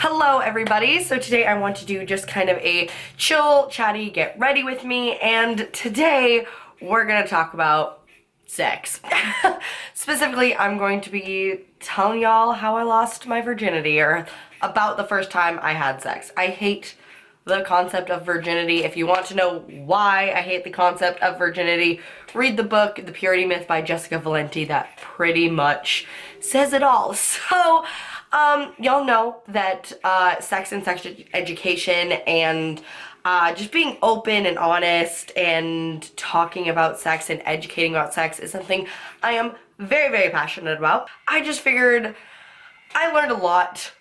Hello everybody, so today I want to do just kind of a chill, chatty, get ready with me, and today we're gonna talk about sex. Specifically, I'm going to be telling y'all how I lost my virginity, or about the first time I had sex. I hate the concept of virginity. If you want to know why I hate the concept of virginity, read the book, The Purity Myth by Jessica Valenti. That pretty much says it all. So, y'all know that sex and sex education and just being open and honest and talking about sex and educating about sex is something I am very, very passionate about. I just figured I learned a lot,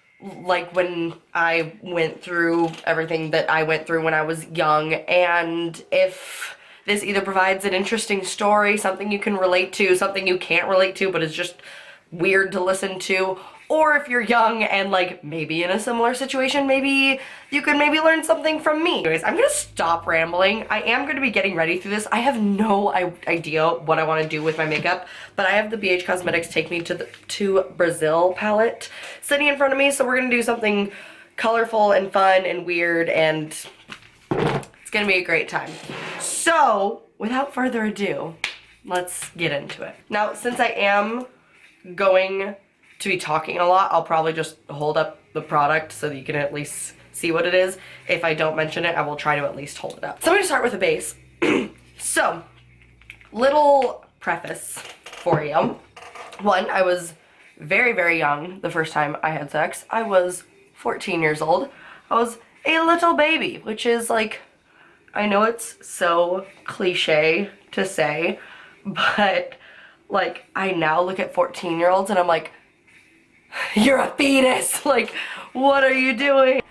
like when I went through everything that I went through when I was young, and if this either provides an interesting story, something you can relate to, something you can't relate to but is just weird to listen to, or if you're young and like maybe in a similar situation, maybe you could learn something from me. Anyways, I'm gonna stop rambling. I am gonna be getting ready through this. I have no idea what I want to do with my makeup, but I have the BH Cosmetics Take Me to Brazil palette sitting in front of me, so we're gonna do something colorful and fun and weird, and it's gonna be a great time. So, without further ado, let's get into it. Now, since I am going to be talking a lot, I'll probably just hold up the product so that you can at least see what it is. If I don't mention it, I will try to at least hold it up. So I'm gonna start with a base. So, little preface for you. One, I was very, very young the first time I had sex. I was 14 years old. I was a little baby, which is like, I know it's so cliche to say, but like, I now look at 14-year-olds and I'm like, you're a fetus! Like, what are you doing?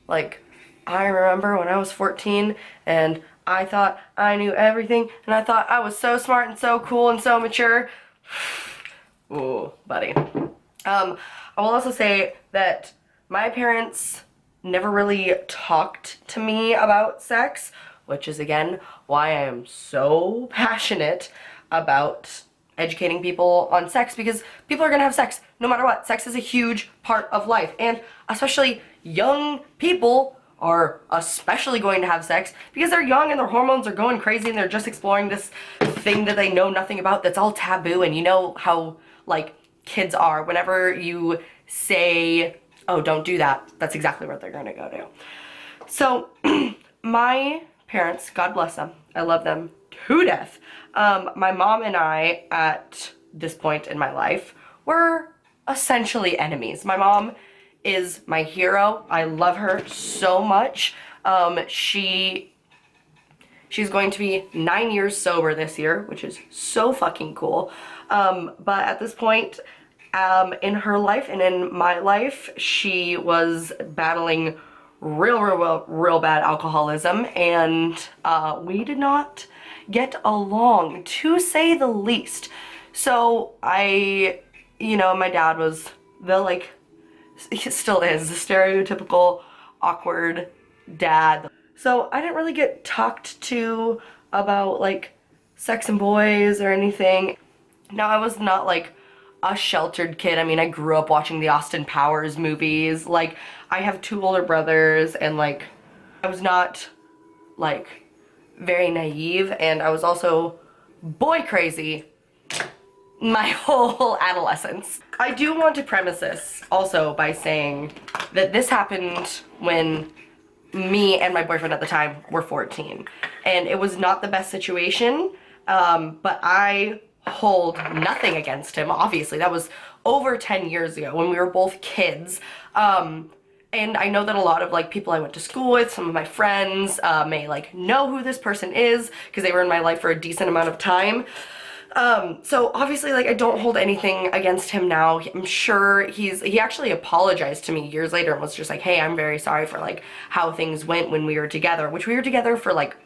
Like, I remember when I was 14 and I thought I knew everything and I thought I was so smart and so cool and so mature. Ooh, buddy. I will also say that my parents never really talked to me about sex, which is again why I am so passionate about educating people on sex, because people are gonna have sex no matter what. Sex is a huge part of life, and especially young people are especially going to have sex because they're young and their hormones are going crazy and they're just exploring this thing that they know nothing about that's all taboo. And you know how like kids are, whenever you say, oh, don't do that, that's exactly what they're gonna go do. So my parents, God bless them, I love them to death. My mom and I, at this point in my life, were essentially enemies. My mom is my hero. I love her so much. She's going to be 9 years sober this year, which is so fucking cool. But at this point, in her life and in my life, she was battling real bad alcoholism, and we did not get along, to say the least. So my dad was he still is the stereotypical awkward dad. So I didn't really get talked to about like sex and boys or anything. Now, I was not like a sheltered kid. I mean, I grew up watching the Austin Powers movies. Like, I have 2 older brothers, and like, I was not like very naive, and I was also boy crazy my whole adolescence. I do want to premise this also by saying that this happened when me and my boyfriend at the time were 14, and it was not the best situation, but I hold nothing against him. Obviously, that was over 10 years ago when we were both kids. And I know that a lot of like people I went to school with, some of my friends, may like know who this person is because they were in my life for a decent amount of time. So obviously, like, I don't hold anything against him now. I'm sure he actually apologized to me years later and was just like, hey, I'm very sorry for like how things went when we were together, which we were together for like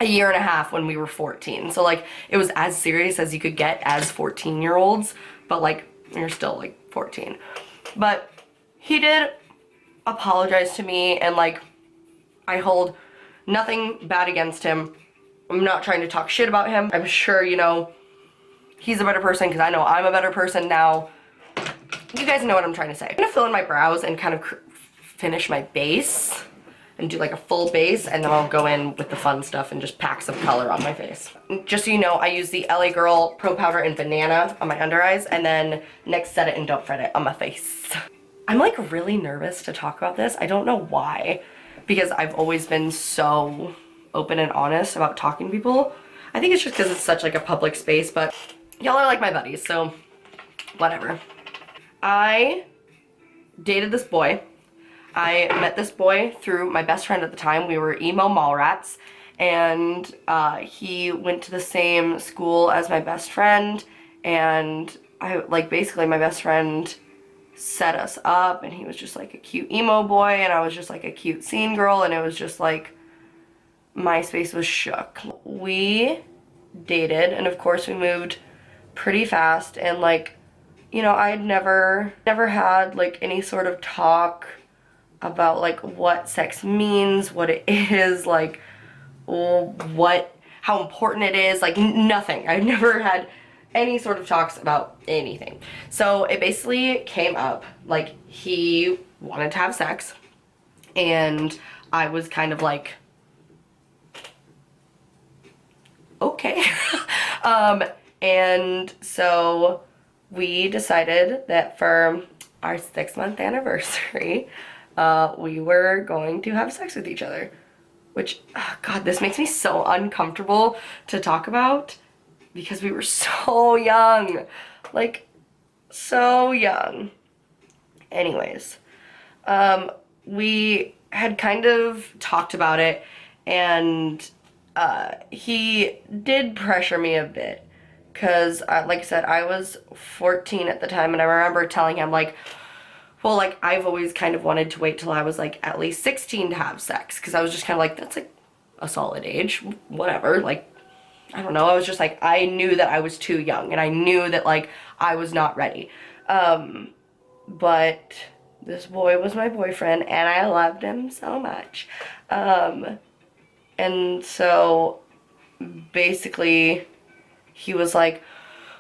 a year and a half when we were 14. So like, it was as serious as you could get as 14-year-olds, but like, you're still like 14. But he did apologize to me, and like, I hold nothing bad against him. I'm not trying to talk shit about him. I'm sure, you know, he's a better person because I know I'm a better person now. you guys know what I'm trying to say. I'm gonna fill in my brows and kind of finish my base and do like a full base, and then I'll go in with the fun stuff and just pack some color on my face. Just so you know, I use the LA Girl Pro Powder in Banana on my under eyes, and then next Set It and Don't Fret It on my face. I'm like really nervous to talk about this. I don't know why, because I've always been so open and honest about talking to people. I think it's just because it's such like a public space, but y'all are like my buddies, so whatever. I dated this boy. I met this boy through my best friend at the time. We were emo mall rats, and he went to the same school as my best friend, and basically my best friend set us up, and he was just like a cute emo boy, and I was just like a cute scene girl, and it was just like my space was shook. We dated, and of course we moved pretty fast, and like, you know, I'd never had like any sort of talk about like what sex means, what it is, like how important it is, like nothing. I've never had any sort of talks about anything. So it basically came up like he wanted to have sex, and I was kind of like, okay. And so we decided that for our 6-month anniversary, we were going to have sex with each other, which, oh God, this makes me so uncomfortable to talk about because we were so young, like so young. Anyways, we had kind of talked about it, and he did pressure me a bit because, like I said, I was 14 at the time, and I remember telling him like, well, like, I've always kind of wanted to wait till I was, like, at least 16 to have sex, because I was just kind of like, that's, like, a solid age, whatever, like, I don't know, I was just, like, I knew that I was too young, and I knew that, like, I was not ready, but this boy was my boyfriend, and I loved him so much, and so, basically, he was like,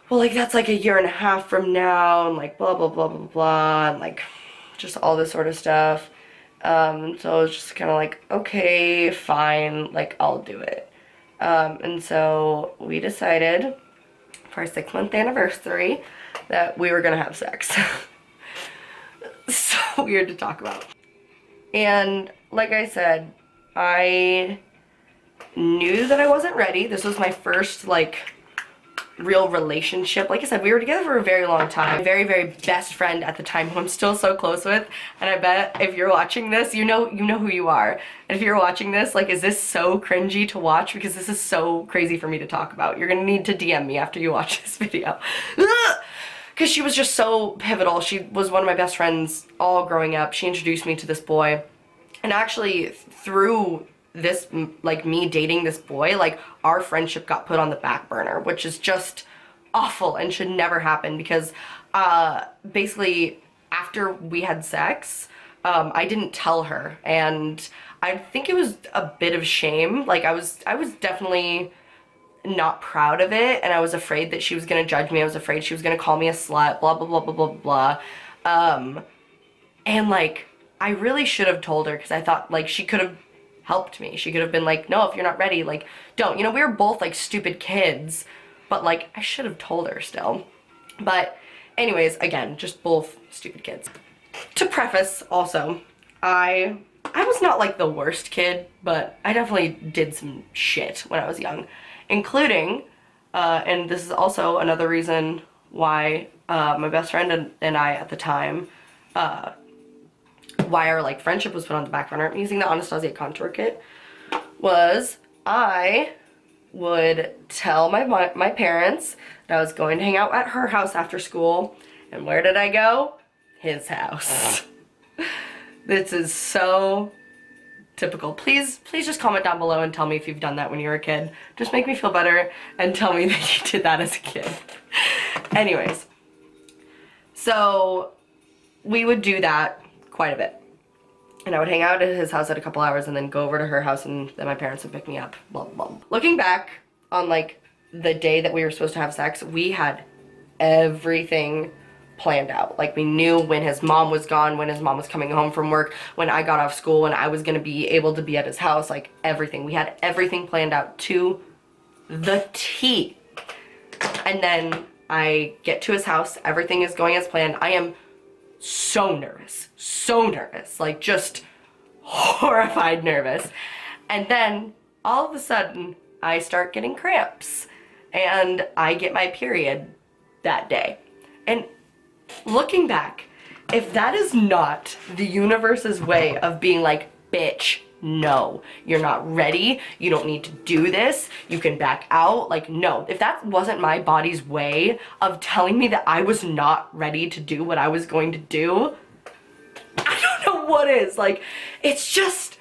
well, like, that's like a year and a half from now, and like, blah, blah, blah, blah, blah, and like, just all this sort of stuff. So I was just kind of like, okay, fine, like, I'll do it. And so we decided for our 6-month anniversary that we were gonna have sex. So weird to talk about. And like I said, I knew that I wasn't ready. This was my first, like, real relationship. Like I said, we were together for a very long time. My very, very best friend at the time, who I'm still so close with, and I bet if you're watching this, you know who you are. And if you're watching this, like, is this so cringy to watch? Because this is so crazy for me to talk about. You're gonna need to DM me after you watch this video. Because she was just so pivotal. She was one of my best friends all growing up. She introduced me to this boy. And actually, through this, like, me dating this boy, like, our friendship got put on the back burner, which is just awful and should never happen, because basically after we had sex, I didn't tell her, and I think it was a bit of shame. Like, I was definitely not proud of it, and I was afraid that she was gonna judge me. I was afraid she was gonna call me a slut, blah blah blah blah blah blah. And like, I really should have told her, because I thought like she could have helped me. She could have been like, no, if you're not ready, like, don't. You know, we were both like stupid kids, but like, I should have told her still. But anyways, again, just both stupid kids. To preface also, I was not like the worst kid, but I definitely did some shit when I was young, including, and this is also another reason why my best friend and I at the time, why our like friendship was put on the back burner, using the Anastasia contour kit, was I would tell my parents that I was going to hang out at her house after school, and where did I go? His house. This is so typical. Please just comment down below and tell me if you've done that when you were a kid. Just make me feel better and tell me that you did that as a kid. Anyways, so we would do that quite a bit. And I would hang out at his house at a couple hours and then go over to her house, and then my parents would pick me up, blah, blah, blah. Looking back on like the day that we were supposed to have sex, we had everything planned out. Like, we knew when his mom was gone, when his mom was coming home from work, when I got off school, when I was gonna be able to be at his house, like everything. We had everything planned out to the T. And then I get to his house, everything is going as planned. I am so nervous, like just horrified nervous. And then all of a sudden I start getting cramps and I get my period that day. And looking back, if that is not the universe's way of being like, bitch, no, you're not ready, you don't need to do this, you can back out, like, no. If that wasn't my body's way of telling me that I was not ready to do what I was going to do, I don't know what is. Like, it's just,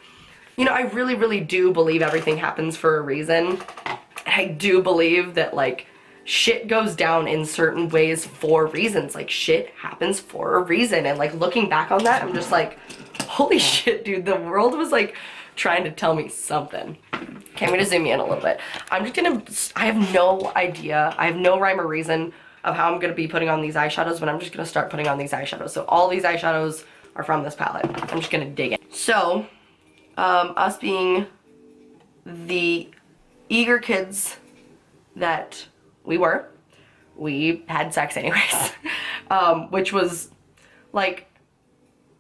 you know, I really do believe everything happens for a reason. I do believe that, like, shit goes down in certain ways for reasons. Like, shit happens for a reason. And, like, looking back on that, I'm just like, holy shit, dude, the world was, like, trying to tell me something. Okay, I'm gonna zoom you in a little bit. I'm just gonna, I have no idea, I have no rhyme or reason of how I'm gonna be putting on these eyeshadows, but I'm just gonna start putting on these eyeshadows. So all these eyeshadows are from this palette. I'm just gonna dig in. So, us being the eager kids that we were, we had sex anyways. Which was, like,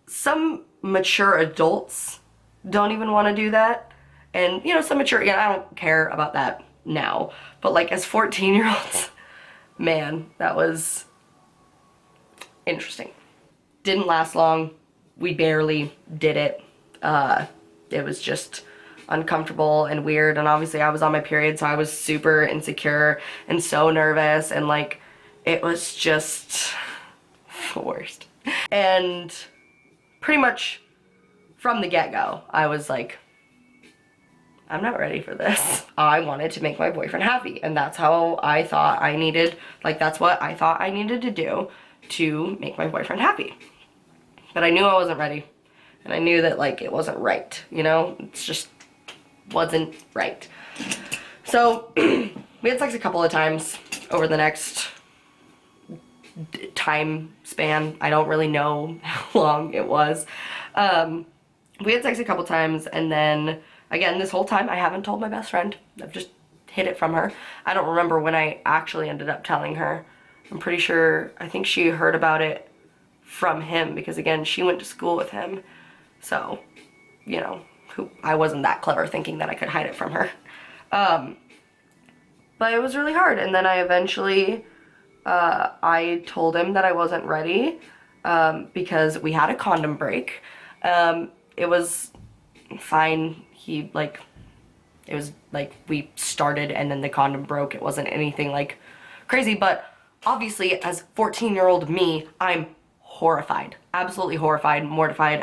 some mature adults don't even want to do that. And, you know, some mature, yeah, I don't care about that now. But, like, as 14-year-olds, man, that was interesting. Didn't last long. We barely did it. It was just uncomfortable and weird, and obviously I was on my period, so I was super insecure and so nervous, and like, it was just the worst. And pretty much from the get-go, I was like, I'm not ready for this. I wanted to make my boyfriend happy, and that's how I thought I needed, like, that's what I thought I needed to do to make my boyfriend happy. But I knew I wasn't ready, and I knew that, like, it wasn't right, you know? It's just wasn't right. So we had sex a couple of times over the next time span. I don't really know how long it was. We had sex a couple times, and then again, this whole time I haven't told my best friend. I've just hid it from her. I don't remember when I actually ended up telling her. I'm pretty sure, I think she heard about it from him, because again, she went to school with him. So, you know, I wasn't that clever thinking that I could hide it from her. But it was really hard, and then I eventually, I told him that I wasn't ready, because we had a condom break. It was fine. He, like, it was like we started and then the condom broke. It wasn't anything like crazy, but obviously as 14-year-old me, I'm horrified, absolutely horrified, mortified.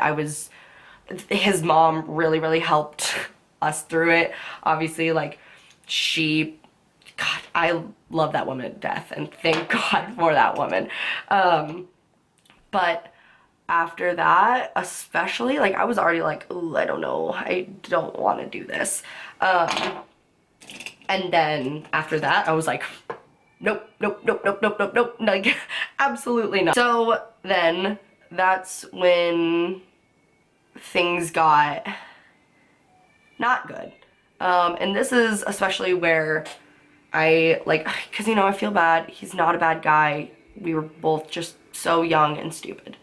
His mom really helped us through it. Obviously, like, God, I love that woman to death, and thank God for that woman. But after that, especially, like, I was already like, ooh, I don't know, I don't want to do this. And then after that, I was like, nope, like, absolutely not. So then that's when things got not good. And this is especially where I, like, because, you know, I feel bad. He's not a bad guy. We were both just so young and stupid.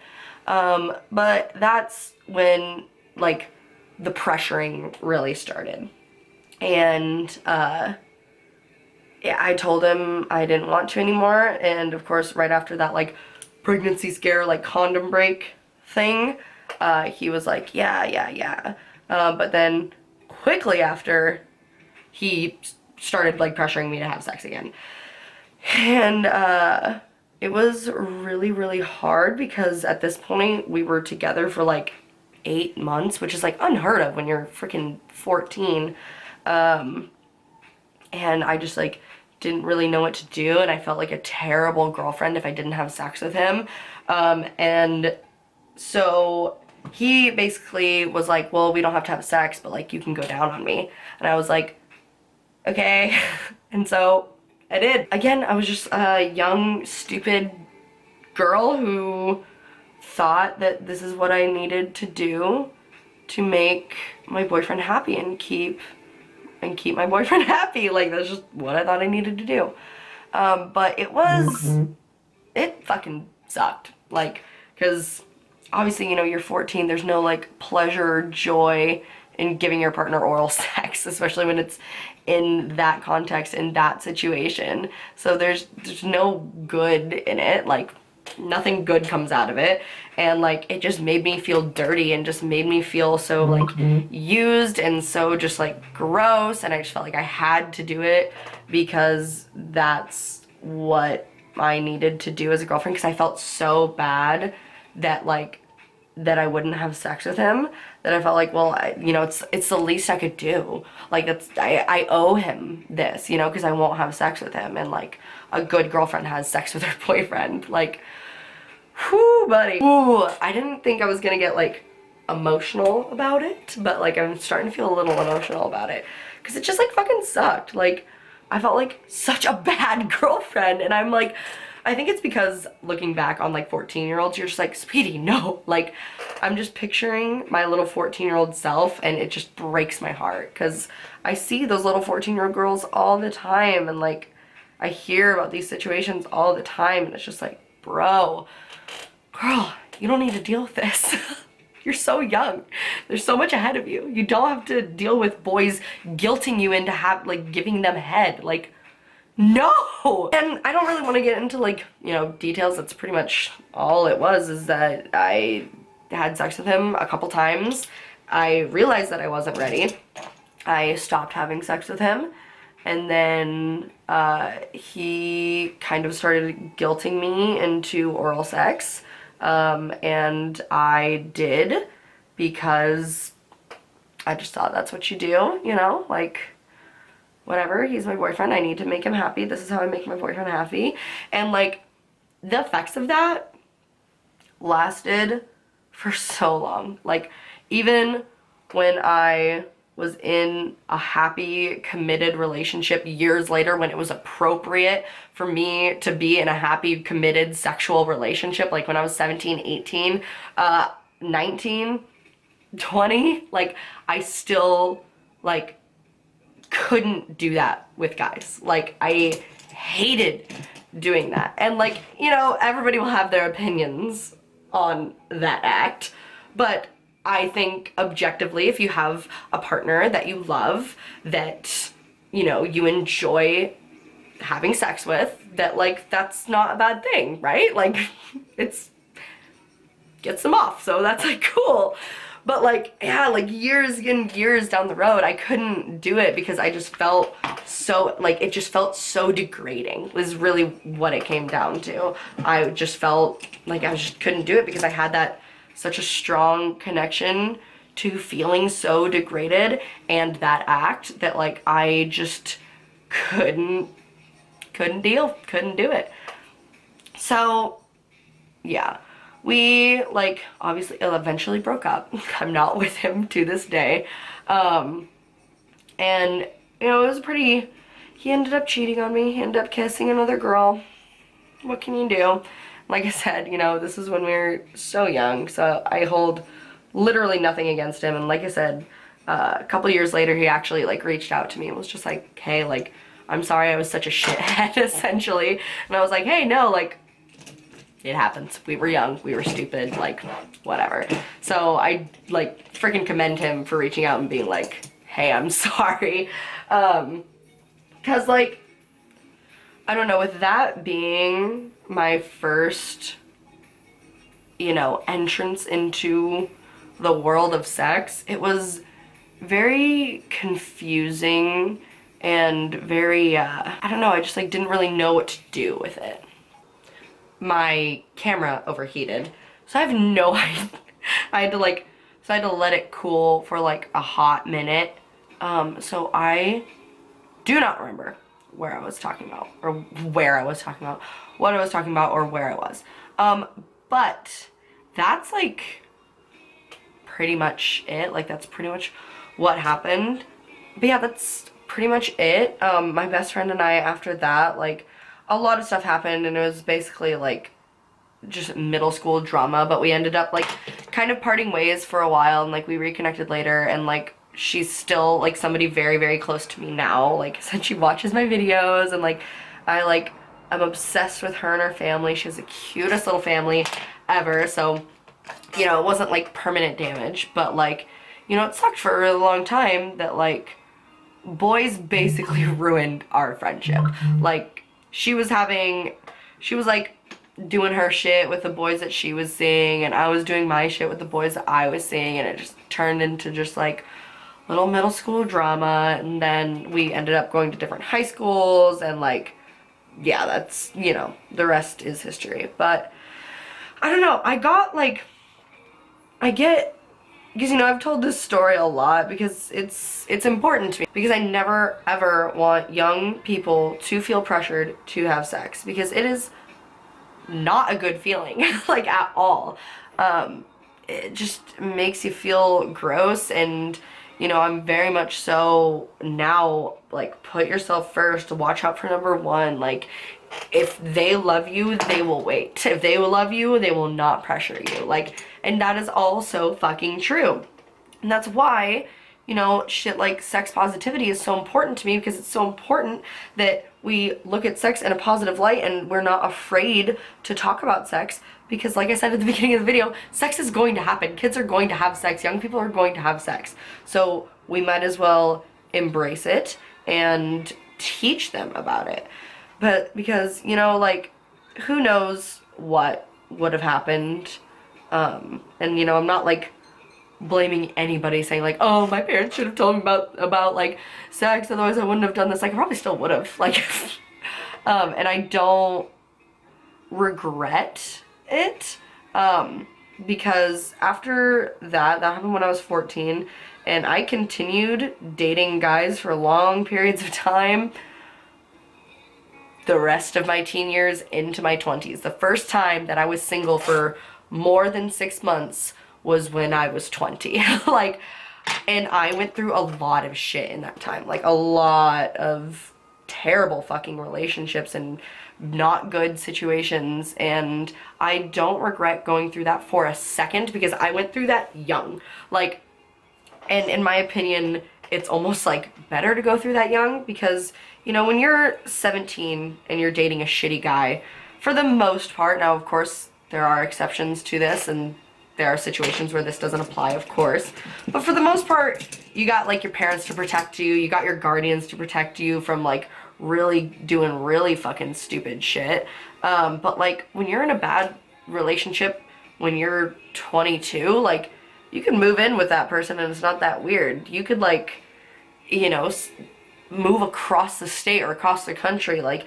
But that's when, like, the pressuring really started. And, yeah, I told him I didn't want to anymore. And, of course, right after that, like, pregnancy scare, like, condom break thing, he was like, yeah. But then quickly after, he started, like, pressuring me to have sex again. And, it was really hard, because at this point we were together for like 8 months, which is like unheard of when you're freaking 14. And I just, like, didn't really know what to do, and I felt like a terrible girlfriend if I didn't have sex with him. And so he basically was like, well, we don't have to have sex, but, like, you can go down on me. And I was like, okay. And so I did. Again, I was just a young, stupid girl who thought that this is what I needed to do to make my boyfriend happy and keep my boyfriend happy. Like, that's just what I thought I needed to do. But it fucking sucked. Like, because obviously, you know, you're 14, there's no like pleasure or joy in giving your partner oral sex, especially when it's in that context, in that situation. So there's no good in it. Like, nothing good comes out of it, and like it just made me feel dirty and just made me feel so like used and so just like gross, and I just felt like I had to do it because that's what I needed to do as a girlfriend, because I felt so bad that like that I wouldn't have sex with him, that I felt like, well, you know, it's the least I could do. Like, I owe him this, you know, because I won't have sex with him, and like a good girlfriend has sex with her boyfriend. Like, whoo, buddy. Ooh, I didn't think I was gonna get like emotional about it, but like I'm starting to feel a little emotional about it, because it just like fucking sucked. Like, I felt like such a bad girlfriend, and I'm like, I think it's because looking back on like 14-year-olds, you're just like, sweetie, no. Like, I'm just picturing my little 14-year-old self, and it just breaks my heart, because I see those little 14-year-old girls all the time, and like I hear about these situations all the time, and it's just like, bro, girl, you don't need to deal with this. You're so young. There's so much ahead of you. You don't have to deal with boys guilting you into like giving them head. Like, no! And I don't really want to get into like, you know, details. That's pretty much all it was, is that I had sex with him a couple times. I realized that I wasn't ready. I stopped having sex with him, and then he kind of started guilting me into oral sex, and I did, because I just thought that's what you do, you know, like, whatever, he's my boyfriend, I need to make him happy, this is how I make my boyfriend happy. And like, the effects of that lasted for so long. Like, even when I was in a happy, committed relationship years later, when it was appropriate for me to be in a happy, committed sexual relationship, like when I was 17, 18, 19, 20, like, I still like couldn't do that with guys. Like, I hated doing that. And like, you know, everybody will have their opinions on that act, but I think objectively, if you have a partner that you love, that, you know, you enjoy having sex with, that like, that's not a bad thing, right? Like, it's gets them off, so that's like cool. But like, yeah, like years and years down the road, I couldn't do it because I just felt so, like, it just felt so degrading, was really what it came down to. I just felt like I just couldn't do it because I had that, such a strong connection to feeling so degraded and that act, that like, I just couldn't do it. So, yeah. We, like, obviously eventually broke up. I'm not with him to this day. And, you know, it was pretty, he ended up cheating on me. He ended up kissing another girl. What can you do? Like I said, you know, this is when we were so young, so I hold literally nothing against him. And like I said, a couple years later, he actually, like, reached out to me and was just like, hey, like, I'm sorry I was such a shithead, essentially. And I was like, hey, no, like, it happens. We were young, we were stupid, like, whatever. So I, like, freaking commend him for reaching out and being like, hey, I'm sorry. Cause, like, I don't know, with that being my first, you know, entrance into the world of sex, it was very confusing and very, I don't know, I just, like, didn't really know what to do with it. My camera overheated, so I have no idea. I had to let it cool for like a hot minute. So I do not remember where I was talking about, or where I was talking about, what I was talking about, or where I was. But that's like pretty much it. Like, that's pretty much what happened. But yeah, that's pretty much it. My best friend and I, after that, like, a lot of stuff happened, and it was basically like just middle school drama, but we ended up like kind of parting ways for a while, and like we reconnected later, and like she's still like somebody very, very close to me now. Like I said, she watches my videos, and like I'm obsessed with her and her family. She has the cutest little family ever. So, you know, it wasn't like permanent damage, but like, you know, it sucked for a really long time that like boys basically ruined our friendship. Like she was like doing her shit with the boys that she was seeing, and I was doing my shit with the boys that I was seeing, and it just turned into just like little middle school drama. And then we ended up going to different high schools, and like, yeah, that's, you know, the rest is history. But I don't know, because, you know, I've told this story a lot because it's important to me, because I never ever want young people to feel pressured to have sex, because it is not a good feeling, like at all. It just makes you feel gross, and you know, I'm very much so now, like, put yourself first, watch out for number one. Like, if they love you, they will wait. If they will love you, they will not pressure you. Like, and that is all so fucking true. And that's why, you know, shit like sex positivity is so important to me, because it's so important that we look at sex in a positive light, and we're not afraid to talk about sex, because like I said at the beginning of the video, sex is going to happen. Kids are going to have sex. Young people are going to have sex. So we might as well embrace it and teach them about it. But because, you know, like, who knows what would have happened. And, you know, I'm not like blaming anybody, saying like, oh, my parents should have told me about like sex, otherwise I wouldn't have done this. Like, I probably still would have, like, and I don't regret it, because after that happened when I was 14, and I continued dating guys for long periods of time the rest of my teen years into my 20s. The first time that I was single for more than 6 months was when I was 20. Like, and I went through a lot of shit in that time, like a lot of terrible fucking relationships and not good situations, and I don't regret going through that for a second, because I went through that young. Like, and in my opinion, it's almost like better to go through that young, because, you know, when you're 17 and you're dating a shitty guy, for the most part, now of course there are exceptions to this, and there are situations where this doesn't apply, of course, but for the most part, you got like your parents to protect you, you got your guardians to protect you from like really doing really fucking stupid shit. But like when you're in a bad relationship when you're 22, like, you can move in with that person and it's not that weird. You could, like, you know, move across the state or across the country. Like,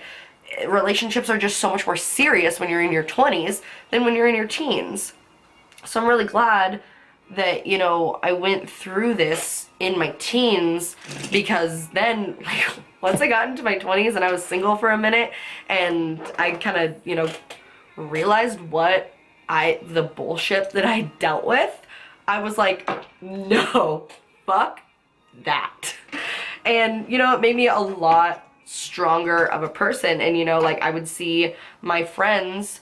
relationships are just so much more serious when you're in your 20s than when you're in your teens. So I'm really glad that, you know, I went through this in my teens, because then, like, once I got into my 20s and I was single for a minute and I kind of, you know, realized the bullshit that I dealt with, I was like, no, fuck that. And, you know, it made me a lot stronger of a person. And, you know, like, I would see my friends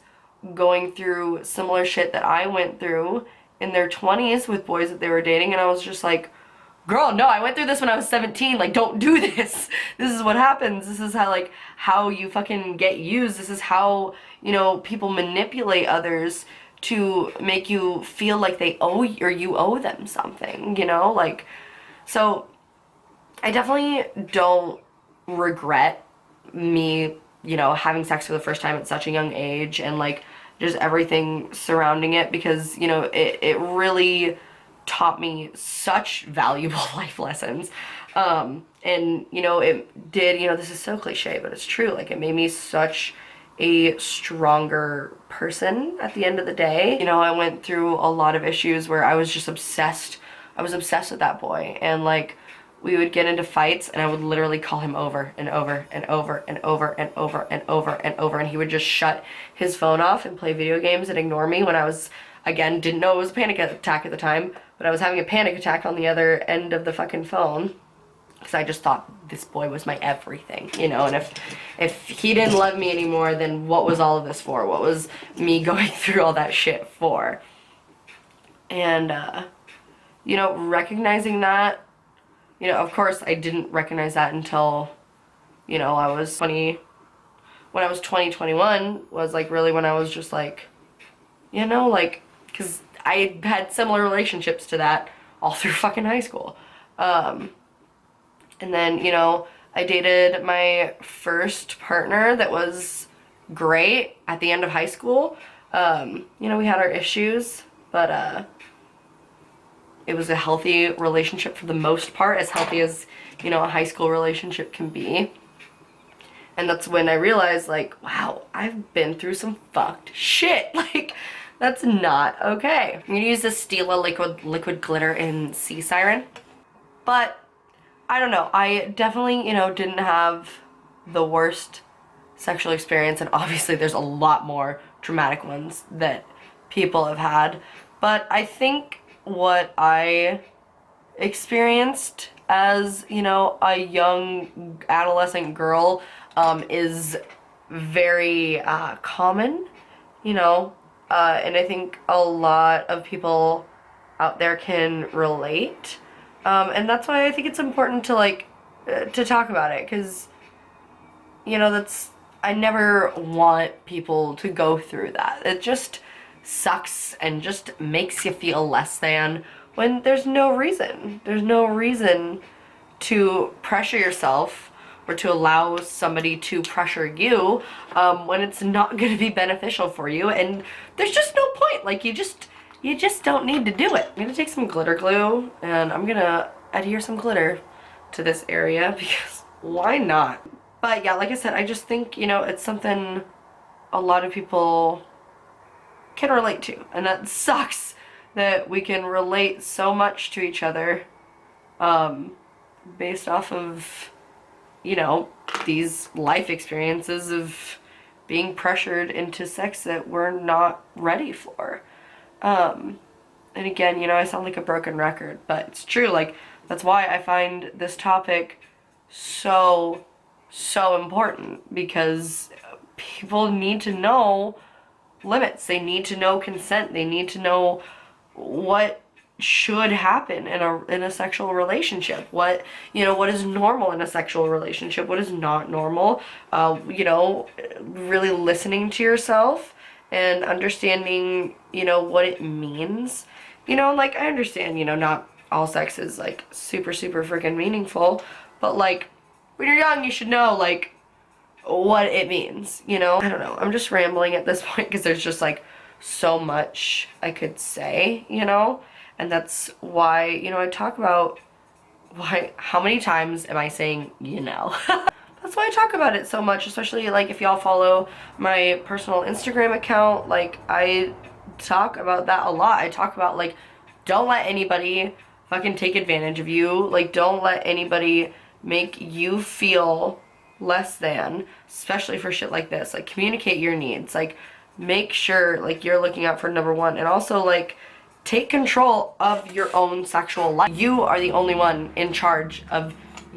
going through similar shit that I went through in their 20s with boys that they were dating, and I was just like, girl, no, I went through this when I was 17, like, don't do this. This is what happens. This is how, like, how you fucking get used. This is how, you know, people manipulate others to make you feel like they owe you, or you owe them something, you know, like, so I definitely don't regret me, you know, having sex for the first time at such a young age, and like just everything surrounding it, because, you know, it really taught me such valuable life lessons. And, you know, it did, you know, this is so cliche, but it's true. Like, it made me such a stronger person at the end of the day. You know, I went through a lot of issues where I was just obsessed. I was obsessed with that boy, and like, we would get into fights and I would literally call him over and over and over and over and over and over and over, and he would just shut his phone off and play video games and ignore me when I was, again, didn't know it was a panic attack at the time, but I was having a panic attack on the other end of the fucking phone. because I just thought this boy was my everything, you know, and if he didn't love me anymore, then what was all of this for? What was me going through all that shit for? And, you know, recognizing that, you know, of course I didn't recognize that until, you know, I was 20, when I was 20, 21 was like really when I was just like, you know, like, because I had similar relationships to that all through fucking high school. And then, you know, I dated my first partner that was great at the end of high school. You know, we had our issues, but it was a healthy relationship for the most part, as healthy as, you know, a high school relationship can be. And that's when I realized, like, wow, I've been through some fucked shit. Like, that's not okay. I'm gonna use this Stila liquid glitter in Sea Siren. But I don't know, I definitely, you know, didn't have the worst sexual experience, and obviously there's a lot more traumatic ones that people have had. But I think what I experienced as, you know, a young adolescent girl is very common, you know, and I think a lot of people out there can relate. And that's why I think it's important to, like, to talk about it, because, you know, I never want people to go through that. It just sucks and just makes you feel less than when there's no reason. There's no reason to pressure yourself or to allow somebody to pressure you when it's not going to be beneficial for you, and there's just no point. Like, you just don't need to do it. I'm gonna take some glitter glue and I'm gonna adhere some glitter to this area because why not? But yeah, like I said, I just think, you know, it's something a lot of people can relate to, and that sucks that we can relate so much to each other based off of, you know, these life experiences of being pressured into sex that we're not ready for. And again, you know, I sound like a broken record, but it's true. Like, that's why I find this topic so important, because people need to know limits. They need to know consent. They need to know what should happen in a sexual relationship. What, you know, what is normal in a sexual relationship, what is not normal. You know, really listening to yourself and understanding, you know, what it means. You know, like, I understand, you know, not all sex is, like, super freaking meaningful, but, like, when you're young, you should know, like, what it means, you know? I don't know, I'm just rambling at this point because there's just, like, so much I could say, you know? And that's why, you know, I talk about how many times am I saying, you know? That's why I talk about it so much, especially, like, if y'all follow my personal Instagram account, like, I talk about that a lot. I talk about, like, don't let anybody fucking take advantage of you. Like, don't let anybody make you feel less than, especially for shit like this. Like, communicate your needs. Like, make sure, like, you're looking out for number one. And also, like, take control of your own sexual life. You are the only one in charge of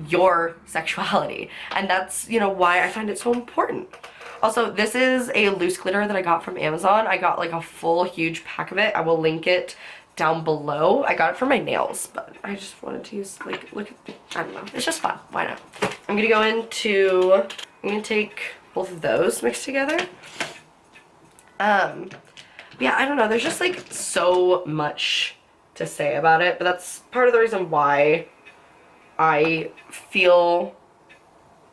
your sexuality, and that's, you know, why I find it so important. Also, this is a loose glitter that I got from Amazon. I got, like, a full huge pack of it. I will link it down below. I got it for my nails, but I just wanted to use, like, look at, I don't know, it's just fun, why not? I'm gonna take both of those mixed together. Yeah, I don't know, there's just, like, so much to say about it, but that's part of the reason why I feel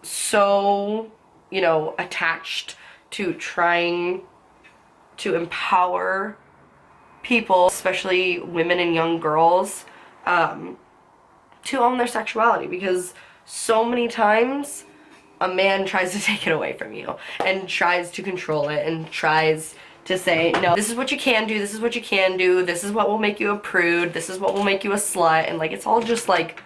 so, you know, attached to trying to empower people, especially women and young girls, to own their sexuality, because so many times a man tries to take it away from you and tries to control it and tries to say, no, this is what you can do, this is what you can do, this is what will make you a prude, this is what will make you a slut, and, like, it's all just, like,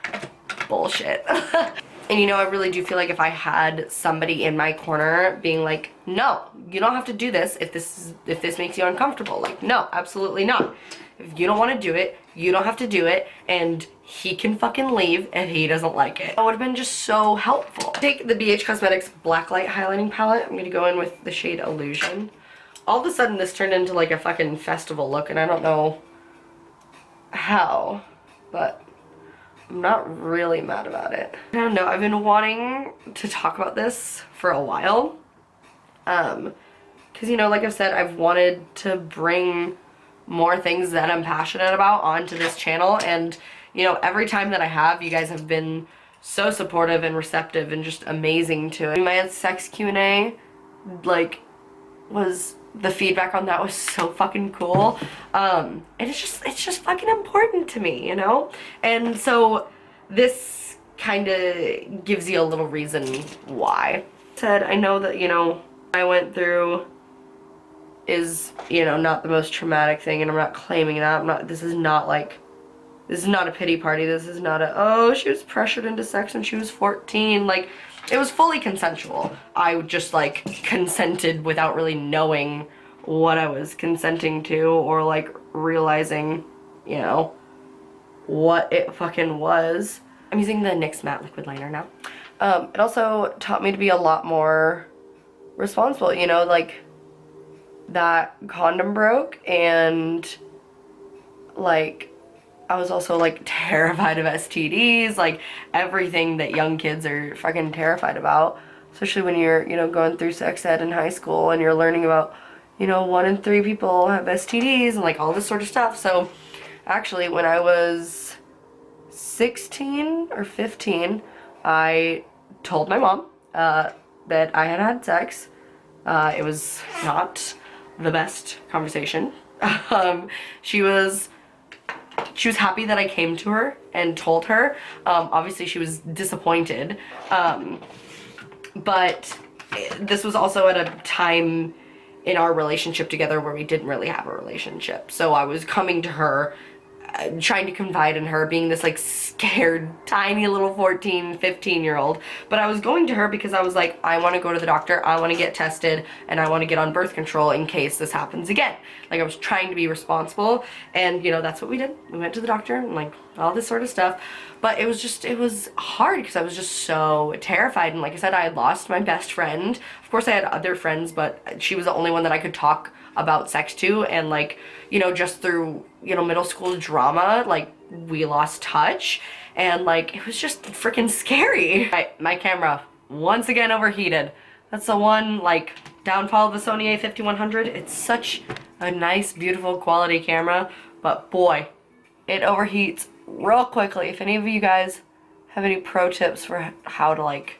bullshit. And, you know, I really do feel like if I had somebody in my corner being like, no, you don't have to do this if this makes you uncomfortable. Like, no, absolutely not. If you don't want to do it, you don't have to do it, and he can fucking leave if he doesn't like it. That would have been just so helpful. Take the BH Cosmetics Blacklight highlighting palette. I'm gonna go in with the shade Illusion. All of a sudden this turned into like a fucking festival look, and I don't know how, but I'm not really mad about it. I don't know, I've been wanting to talk about this for a while. Cause you know, like I've said, I've wanted to bring more things that I'm passionate about onto this channel, and you know, every time that I have, you guys have been so supportive and receptive and just amazing to it. My sex Q&A, like, the feedback on that was so fucking cool. And it's just fucking important to me, you know? And so this kind of gives you a little reason why. I know that, you know, I went through is, you know, not the most traumatic thing, and I'm not claiming that. This is not a pity party. This is not a, oh, she was pressured into sex when she was 14. Like, it was fully consensual. I just, like, consented without really knowing what I was consenting to, or, like, realizing, you know, what it fucking was. I'm using the NYX Matte Liquid Liner now. It also taught me to be a lot more responsible, you know, like, that condom broke, and, like, I was also, like, terrified of STDs, like, everything that young kids are fucking terrified about, especially when you're, you know, going through sex ed in high school, and you're learning about, you know, 1 in 3 people have STDs, and, like, all this sort of stuff. So, actually, when I was 16 or 15, I told my mom, that I had had sex. It was not the best conversation. She was happy that I came to her and told her. Obviously she was disappointed. But this was also at a time in our relationship together where we didn't really have a relationship. So I was coming to her, trying to confide in her, being this like scared, tiny little 14, 15-year-old. But I was going to her because I was like, I want to go to the doctor, I want to get tested, and I want to get on birth control in case this happens again. Like, I was trying to be responsible, and you know, that's what we did. We went to the doctor and like all this sort of stuff. But it was hard because I was just so terrified. And like I said, I had lost my best friend. Of course I had other friends, but she was the only one that I could talk about sex to. And like, you know, just through, you know, middle school drama, like, we lost touch, and like, it was just freaking scary. My camera once again overheated. That's the one, like, downfall of the Sony a5100. It's such a nice, beautiful quality camera, but boy, it overheats real quickly. If any of you guys have any pro tips for how to like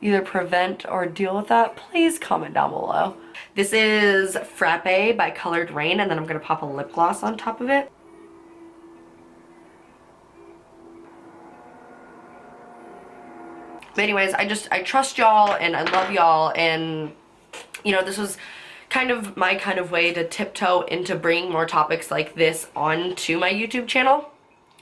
either prevent or deal with that, please comment down below. This is Frappe by Colored Raine, and then I'm gonna pop a lip gloss on top of it. But anyways, I trust y'all, and I love y'all, and you know, this was kind of my kind of way to tiptoe into bringing more topics like this onto my YouTube channel.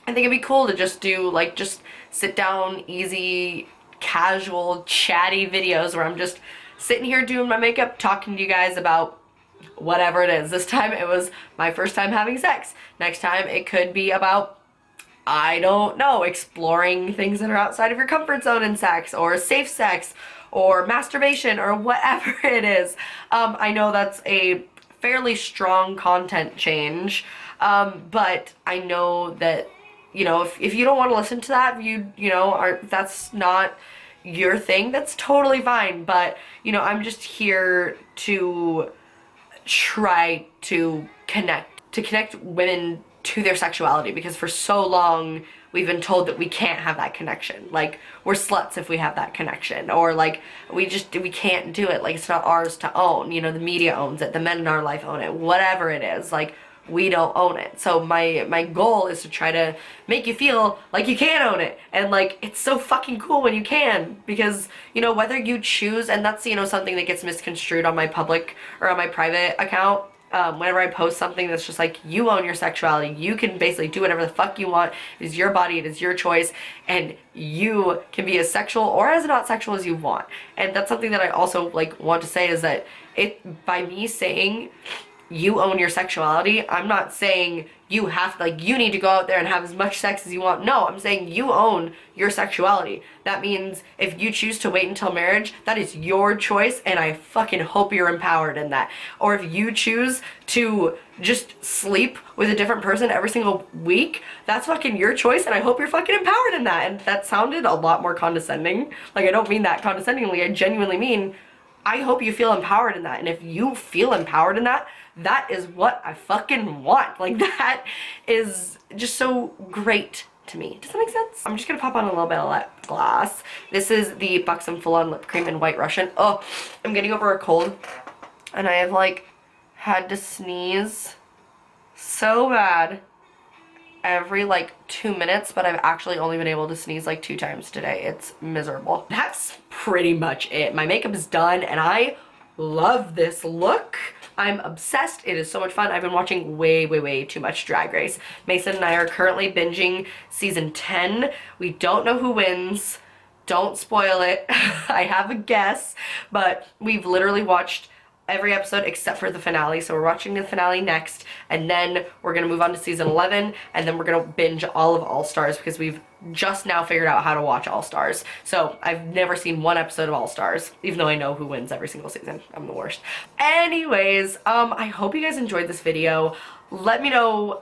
I think it'd be cool to just do, like, just sit down, easy, casual, chatty videos where I'm just sitting here doing my makeup, talking to you guys about whatever it is. This time it was my first time having sex. Next time it could be about, I don't know, exploring things that are outside of your comfort zone in sex, or safe sex, or masturbation, or whatever it is. I know that's a fairly strong content change, but I know that, you know, if you don't want to listen to that, if you know, that's not your thing, that's totally fine. But, you know, I'm just here to try to connect women to their sexuality, because for so long we've been told that we can't have that connection. Like, we're sluts if we have that connection, or like we can't do it, like it's not ours to own. You know, the media owns it, the men in our life own it, whatever it is, like, we don't own it. So my goal is to try to make you feel like you can own it, and like, it's so fucking cool when you can, because, you know, whether you choose, and that's, you know, something that gets misconstrued on my public or on my private account, whenever I post something that's just like, you own your sexuality, you can basically do whatever the fuck you want, it is your body, it is your choice, and you can be as sexual or as not sexual as you want. And that's something that I also like want to say, is that by me saying you own your sexuality. I'm not saying you have to, like, you need to go out there and have as much sex as you want. No, I'm saying you own your sexuality. That means if you choose to wait until marriage, that is your choice, and I fucking hope you're empowered in that. Or if you choose to just sleep with a different person every single week, that's fucking your choice, and I hope you're fucking empowered in that. And that sounded a lot more condescending. Like, I don't mean that condescendingly. I genuinely mean, I hope you feel empowered in that. And if you feel empowered in that, that is what I fucking want. Like, that is just so great to me. Does that make sense? I'm just gonna pop on a little bit of lip gloss. This is the Buxom Full-On Lip Cream in White Russian. Oh, I'm getting over a cold, and I have, like, had to sneeze so bad every, like, 2 minutes, but I've actually only been able to sneeze, like, 2 times today. It's miserable. That's pretty much it. My makeup is done, and I love this look. I'm obsessed. It is so much fun. I've been watching way too much Drag Race. Mason and I are currently binging season 10. We don't know who wins. Don't spoil it. I have a guess, but we've literally watched every episode except for the finale. So we're watching the finale next, and then we're gonna move on to season 11, and then we're gonna binge all of All Stars because we've just now figured out how to watch All Stars. So I've never seen one episode of All Stars, even though I know who wins every single season. I'm the worst. Anyways, I hope you guys enjoyed this video. Let me know,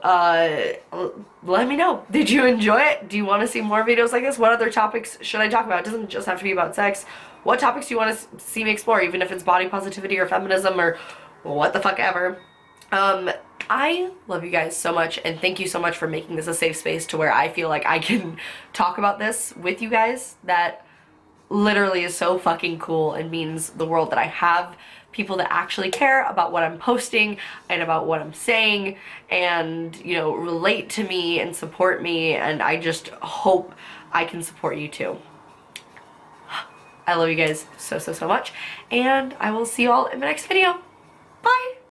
did you enjoy it? Do you want to see more videos like this? What other topics should I talk about? It doesn't just have to be about sex. What topics do you want to see me explore, even if it's body positivity or feminism or what the fuck ever? I love you guys so much, and thank you so much for making this a safe space to where I feel like I can talk about this with you guys. That literally is so fucking cool and means the world, that I have people that actually care about what I'm posting and about what I'm saying, and, you know, relate to me and support me, and I just hope I can support you too. I love you guys so much, and I will see you all in the next video. Bye!